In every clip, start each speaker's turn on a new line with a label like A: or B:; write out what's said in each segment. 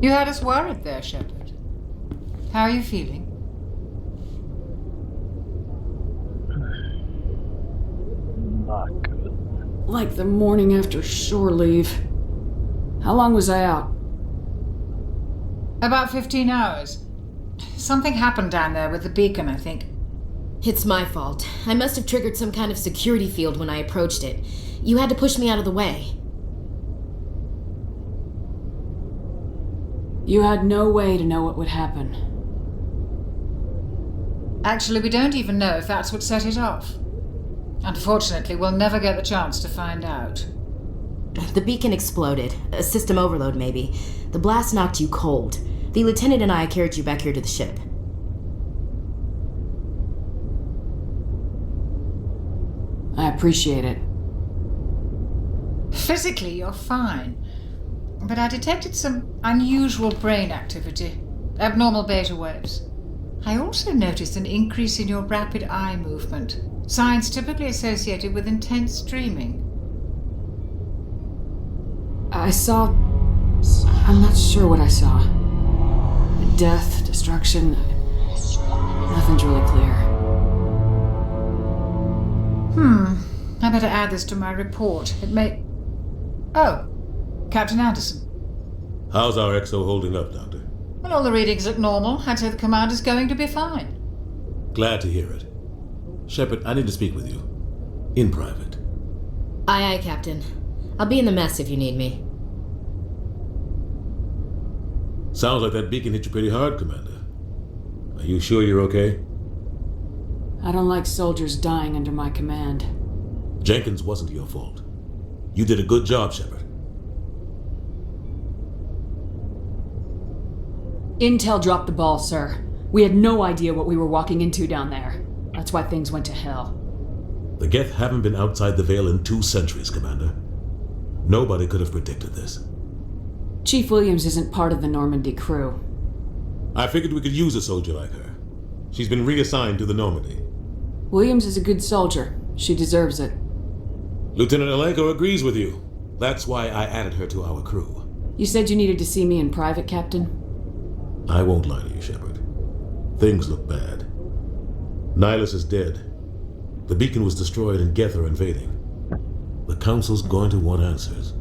A: You had us worried there, Shepard. How are you feeling?
B: Not good.
C: Like the morning after shore leave. How long was I out?
A: About 15 hours. Something happened down there with the beacon, I think.
D: It's my fault. I must have triggered some kind of security field when I approached it. You had to push me out of the way.
C: You had no way to know what would happen.
A: Actually, we don't even know if that's what set it off. Unfortunately, we'll never get the chance to find out.
D: The beacon exploded. A system overload, maybe. The blast knocked you cold. The lieutenant and I carried you back here to the ship.
C: I appreciate it.
A: Physically, you're fine. But I detected some unusual brain activity. Abnormal beta waves. I also noticed an increase in your rapid eye movement. Signs typically associated with intense dreaming.
C: I saw... I'm not sure what I saw. Death, destruction... Nothing's really clear.
A: I better add this to my report. It may... Oh, Captain Anderson.
E: How's our XO holding up, Doctor?
A: Well, all the readings look normal. I'd say the commander's going to be fine.
E: Glad to hear it. Shepard, I need to speak with you. In private.
D: Aye, aye, Captain. I'll be in the mess if you need me.
E: Sounds like that beacon hit you pretty hard, Commander. Are you sure you're okay?
C: I don't like soldiers dying under my command.
E: Jenkins wasn't your fault. You did a good job, Shepard.
C: Intel dropped the ball, sir. We had no idea what we were walking into down there. That's why things went to hell.
E: The Geth haven't been outside the Veil in 2 centuries, Commander. Nobody could have predicted this.
C: Chief Williams isn't part of the Normandy crew.
E: I figured we could use a soldier like her. She's been reassigned to the Normandy.
C: Williams is a good soldier. She deserves it.
E: Lieutenant Alenko agrees with you. That's why I added her to our crew.
C: You said you needed to see me in private, Captain?
E: I won't lie to you, Shepard. Things look bad. Nihilus is dead. The beacon was destroyed and Geth are invading. The Council's going to want answers.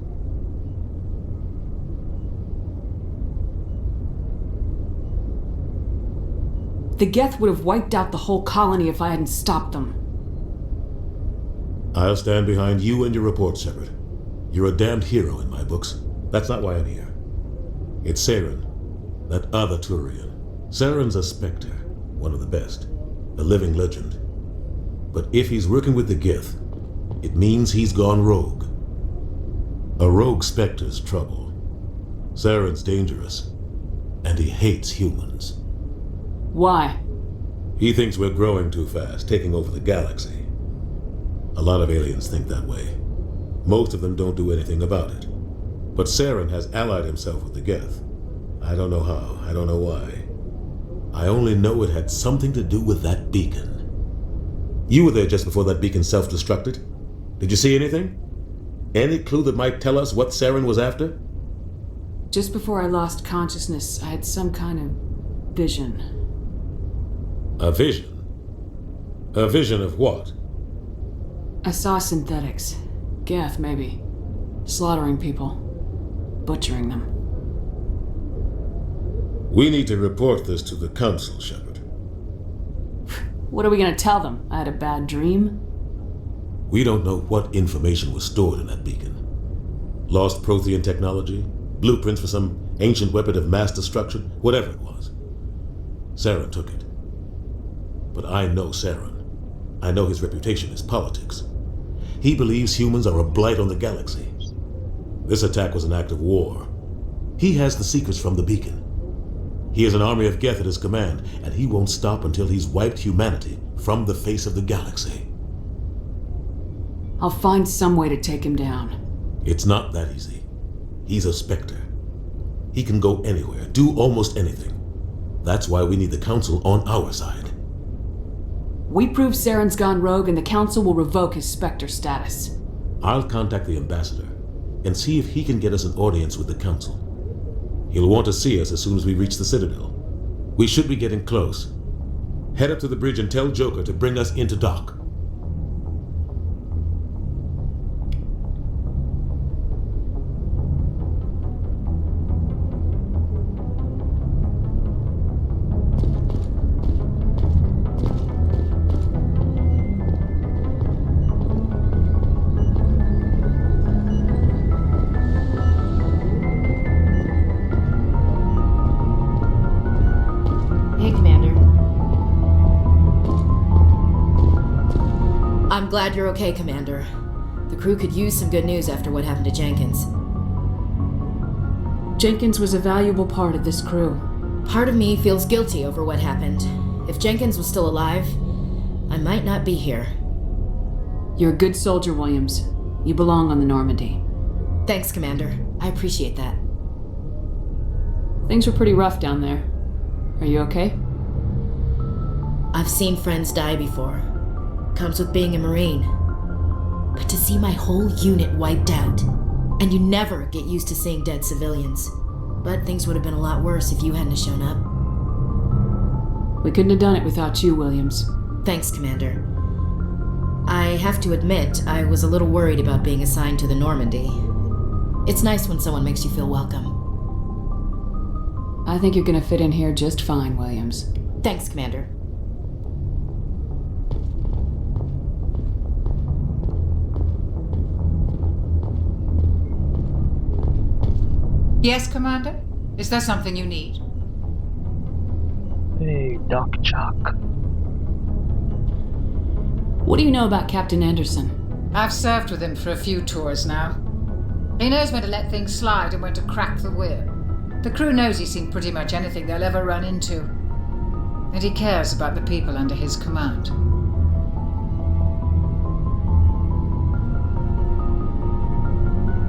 C: The Geth would have wiped out the whole colony if I hadn't stopped them.
E: I'll stand behind you and your report, Shepard. You're a damned hero in my books. That's not why I'm here. It's Saren, that other Turian. Saren's a Spectre, one of the best, a living legend. But if he's working with the Geth, it means he's gone rogue. A rogue Spectre's trouble. Saren's dangerous, and he hates humans.
C: Why?
E: He thinks we're growing too fast, taking over the galaxy. A lot of aliens think that way. Most of them don't do anything about it. But Saren has allied himself with the Geth. I don't know how, I don't know why. I only know it had something to do with that beacon. You were there just before that beacon self-destructed. Did you see anything? Any clue that might tell us what Saren was after?
C: Just before I lost consciousness, I had some kind of vision.
E: A vision? A vision of what?
C: I saw synthetics. Geth, maybe. Slaughtering people. Butchering them.
E: We need to report this to the Council, Shepard.
C: What are we gonna tell them? I had a bad dream?
E: We don't know what information was stored in that beacon. Lost Prothean technology? Blueprints for some ancient weapon of mass destruction? Whatever it was. Saren took it. But I know Saren. I know his reputation is politics. He believes humans are a blight on the galaxy. This attack was an act of war. He has the secrets from the beacon. He has an army of Geth at his command, and he won't stop until he's wiped humanity from the face of the galaxy.
C: I'll find some way to take him down.
E: It's not that easy. He's a Spectre. He can go anywhere, do almost anything. That's why we need the Council on our side.
C: We prove Saren's gone rogue and the Council will revoke his Spectre status.
E: I'll contact the Ambassador and see if he can get us an audience with the Council. He'll want to see us as soon as we reach the Citadel. We should be getting close. Head up to the bridge and tell Joker to bring us into dock.
D: Hey, Commander. I'm glad you're okay, Commander. The crew could use some good news after what happened to Jenkins.
C: Jenkins was a valuable part of this crew.
D: Part of me feels guilty over what happened. If Jenkins was still alive, I might not be here.
C: You're a good soldier, Williams. You belong on the Normandy.
D: Thanks, Commander. I appreciate that.
C: Things were pretty rough down there. Are you okay?
D: I've seen friends die before. Comes with being a Marine. But to see my whole unit wiped out, and you never get used to seeing dead civilians. But things would have been a lot worse if you hadn't shown up.
C: We couldn't have done it without you, Williams.
D: Thanks, Commander. I have to admit, I was a little worried about being assigned to the Normandy. It's nice when someone makes you feel welcome.
C: I think you're gonna fit in here just fine, Williams.
D: Thanks, Commander.
A: Yes, Commander? Is there something you need?
B: Hey, Doc Chuck.
C: What do you know about Captain Anderson?
A: I've served with him for a few tours now. He knows when to let things slide and when to crack the whip. The crew knows he's seen pretty much anything they'll ever run into. And he cares about the people under his command.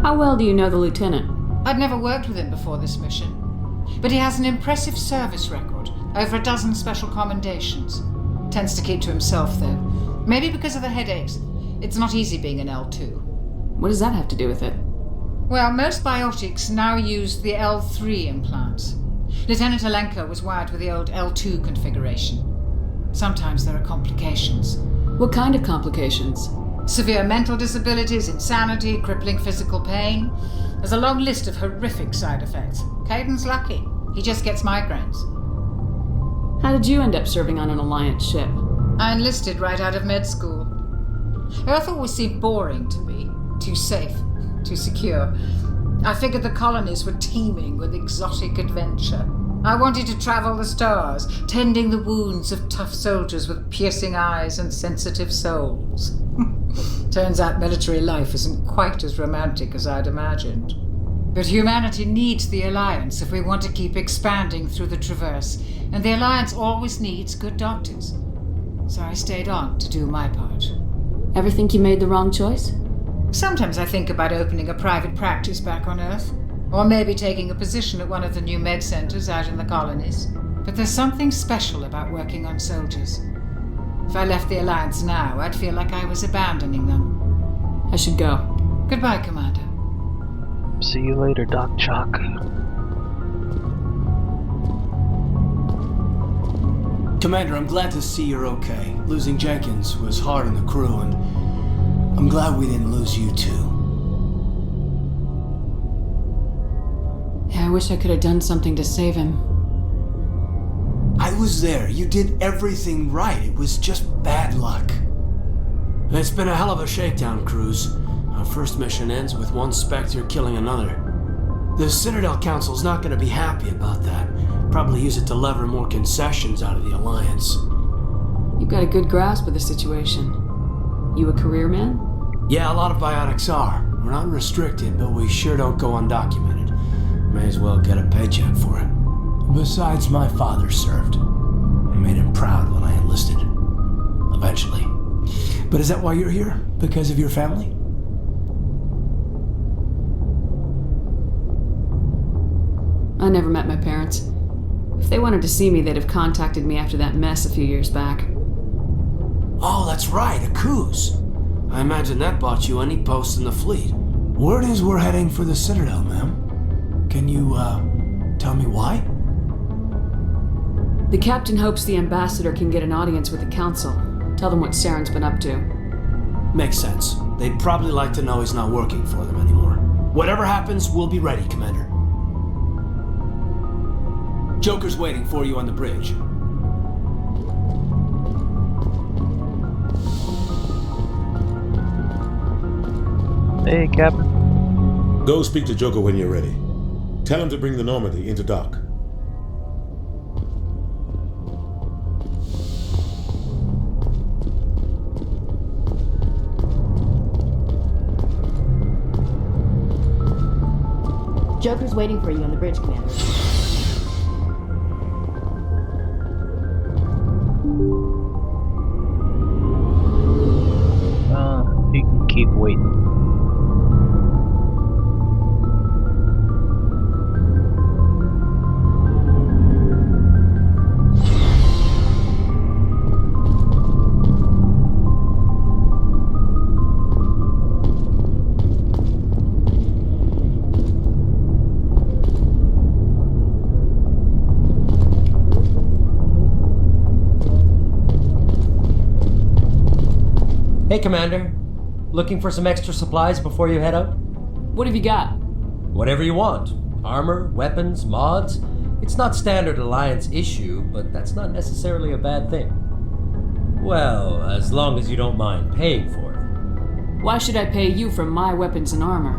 C: How well do you know the lieutenant?
A: I'd never worked with him before this mission. But he has an impressive service record, over a dozen special commendations. Tends to keep to himself, though. Maybe because of the headaches. It's not easy being an L2.
C: What does that have to do with it?
A: Well, most biotics now use the L3 implants. Lieutenant Alenka was wired with the old L2 configuration. Sometimes there are complications.
C: What kind of complications?
A: Severe mental disabilities, insanity, crippling physical pain. There's a long list of horrific side effects. Caden's lucky. He just gets migraines.
C: How did you end up serving on an Alliance ship?
A: I enlisted right out of med school. Earth always seemed boring to me. Too safe, too secure. I figured the colonies were teeming with exotic adventure. I wanted to travel the stars, tending the wounds of tough soldiers with piercing eyes and sensitive souls. Turns out military life isn't quite as romantic as I'd imagined. But humanity needs the Alliance if we want to keep expanding through the Traverse, and the Alliance always needs good doctors. So I stayed on to do my part.
C: Ever think you made the wrong choice?
A: Sometimes I think about opening a private practice back on Earth, or maybe taking a position at one of the new med centers out in the colonies. But there's something special about working on soldiers. If I left the Alliance now, I'd feel like I was abandoning them.
C: I should go.
A: Goodbye, Commander.
B: See you later, Doc Chuck.
F: Commander, I'm glad to see you're okay. Losing Jenkins was hard on the crew, and I'm glad we didn't lose you too.
C: Yeah, I wish I could have done something to save him.
F: I was there. You did everything right. It was just bad luck. It's been a hell of a shakedown, Cruz. Our first mission ends with one Spectre killing another. The Citadel Council's not going to be happy about that. Probably use it to lever more concessions out of the Alliance.
C: You've got a good grasp of the situation. You a career man?
F: Yeah, a lot of biotics are. We're not restricted, but we sure don't go undocumented. May as well get a paycheck for it. Besides, my father served. I made him proud when I enlisted. Eventually. But is that why you're here? Because of your family?
C: I never met my parents. If they wanted to see me, they'd have contacted me after that mess a few years back.
F: Oh, that's right, a cruise. I imagine that bought you any post in the fleet. Word is we're heading for the Citadel, ma'am. Can you, tell me why?
C: The captain hopes the ambassador can get an audience with the council. Tell them what Saren's been up to.
F: Makes sense. They'd probably like to know he's not working for them anymore. Whatever happens, we'll be ready, Commander. Joker's waiting for you on the bridge.
B: Hey, Captain.
E: Go speak to Joker when you're ready. Tell him to bring the Normandy into dock.
D: Joker's waiting for you on the bridge, Commander.
B: You can keep waiting.
G: Hey, Commander. Looking for some extra supplies before you head out?
C: What have you got?
G: Whatever you want. Armor, weapons, mods. It's not standard Alliance issue, but that's not necessarily a bad thing. Well, as long as you don't mind paying for it.
C: Why should I pay you for my weapons and armor?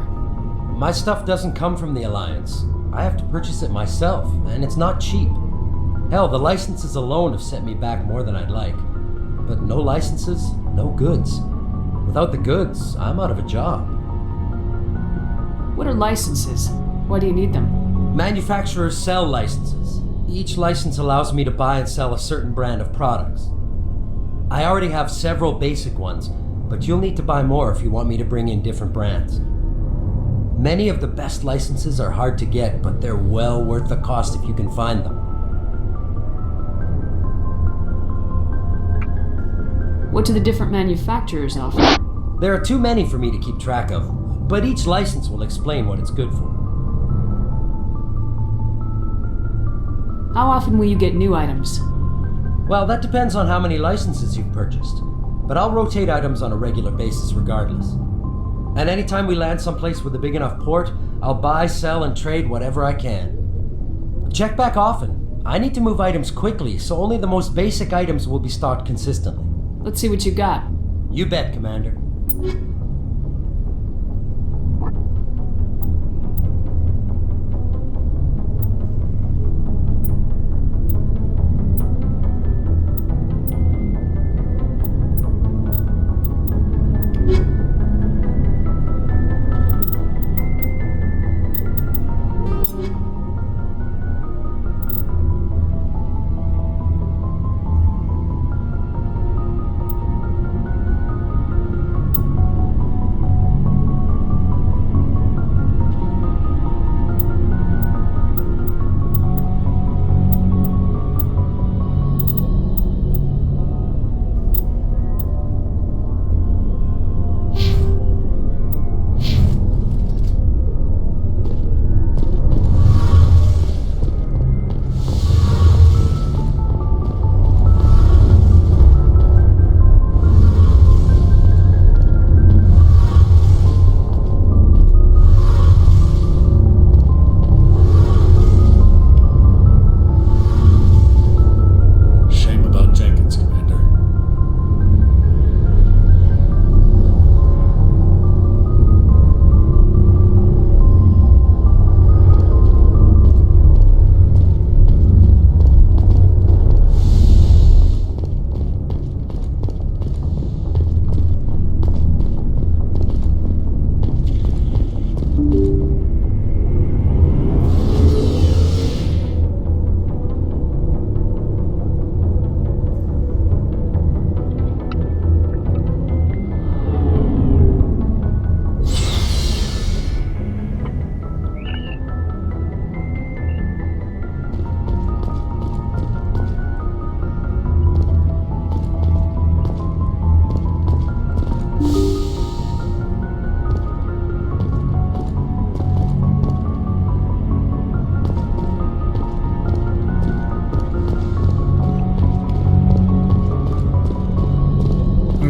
G: My stuff doesn't come from the Alliance. I have to purchase it myself, and it's not cheap. Hell, the licenses alone have set me back more than I'd like. But no licenses, no goods. Without the goods, I'm out of a job.
C: What are licenses? Why do you need them?
G: Manufacturers sell licenses. Each license allows me to buy and sell a certain brand of products. I already have several basic ones, but you'll need to buy more if you want me to bring in different brands. Many of the best licenses are hard to get, but they're well worth the cost if you can find them.
C: What do the different manufacturers offer?
G: There are too many for me to keep track of, but each license will explain what it's good for.
C: How often will you get new items?
G: Well, that depends on how many licenses you've purchased, but I'll rotate items on a regular basis regardless. And anytime we land someplace with a big enough port, I'll buy, sell, and trade whatever I can. Check back often. I need to move items quickly, so only the most basic items will be stocked consistently.
C: Let's see what you got.
G: You bet, Commander.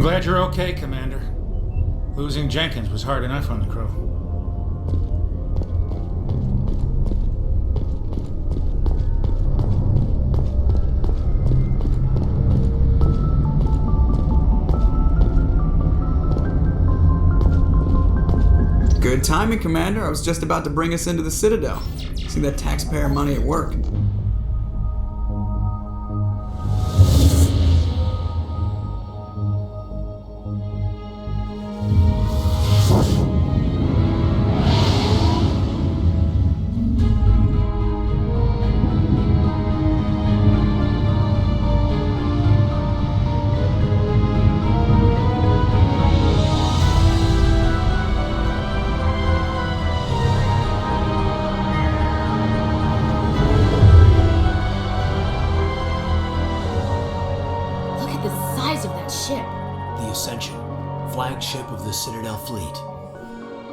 H: glad you're okay, Commander. Losing Jenkins was hard enough on the crew.
I: Good timing, Commander. I was just about to bring us into the Citadel. See that taxpayer money at work.
F: Flagship of the Citadel fleet.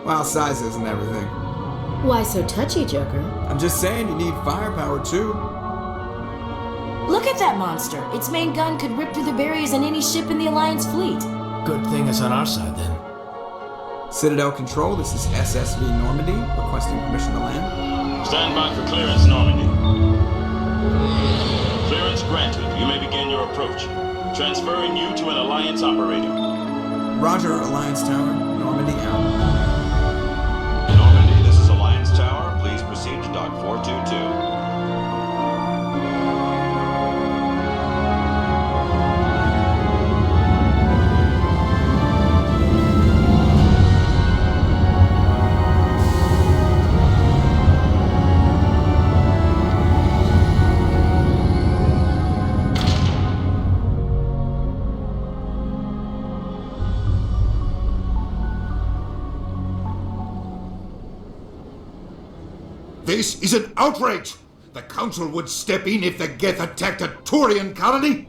I: Well, size isn't everything.
D: Why so touchy, Joker?
I: I'm just saying you need firepower too.
D: Look at that monster! Its main gun could rip through the barriers in any ship in the Alliance fleet.
F: Good thing it's on our side then.
I: Citadel Control, this is SSV Normandy, requesting permission to land.
J: Stand by for clearance, Normandy. Clearance granted. You may begin your approach. Transferring you to an Alliance operator.
I: Roger, Alliance Tower. Normandy out.
J: Normandy, this is Alliance Tower. Please proceed to Dock 422.
K: This is an outrage! The Council would step in if the Geth attacked a Turian colony!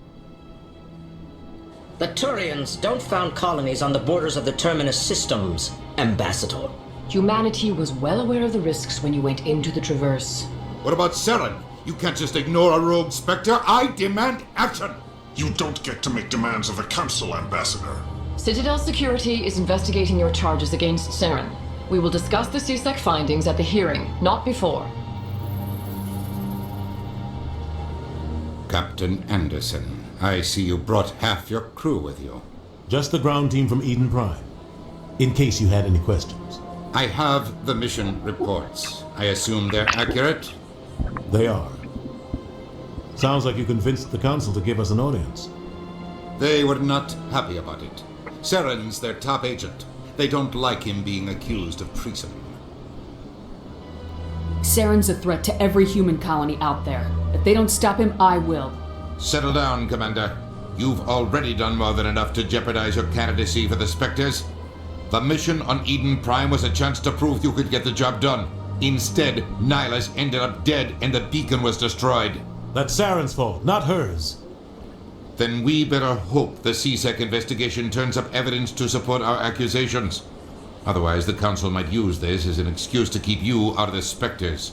L: The Turians don't found colonies on the borders of the Terminus systems, Ambassador.
C: Humanity was well aware of the risks when you went into the Traverse.
K: What about Saren? You can't just ignore a rogue Spectre. I demand action!
M: You don't get to make demands of the Council, Ambassador.
N: Citadel Security is investigating your charges against Saren. We will discuss the CSEC findings at the hearing, not before.
O: Captain Anderson, I see you brought half your crew with you.
E: Just the ground team from Eden Prime, in case you had any questions.
O: I have the mission reports. I assume they're accurate?
E: They are. Sounds like you convinced the Council to give us an audience.
O: They were not happy about it. Saren's their top agent. They don't like him being accused of treason.
C: Saren's a threat to every human colony out there. If they don't stop him, I will.
O: Settle down, Commander. You've already done more than enough to jeopardize your candidacy for the Spectres. The mission on Eden Prime was a chance to prove you could get the job done. Instead, Nihilus ended up dead and the beacon was destroyed.
E: That's Saren's fault, not hers.
O: Then we better hope the CSEC investigation turns up evidence to support our accusations. Otherwise, the Council might use this as an excuse to keep you out of the Spectres.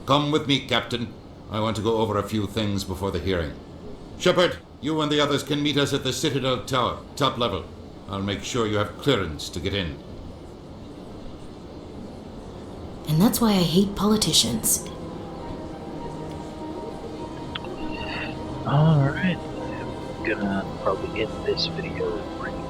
O: Come with me, Captain. I want to go over a few things before the hearing. Shepard, you and the others can meet us at the Citadel Tower, top level. I'll make sure you have clearance to get in.
D: And that's why I hate politicians.
B: Alright, I'm gonna probably end this video right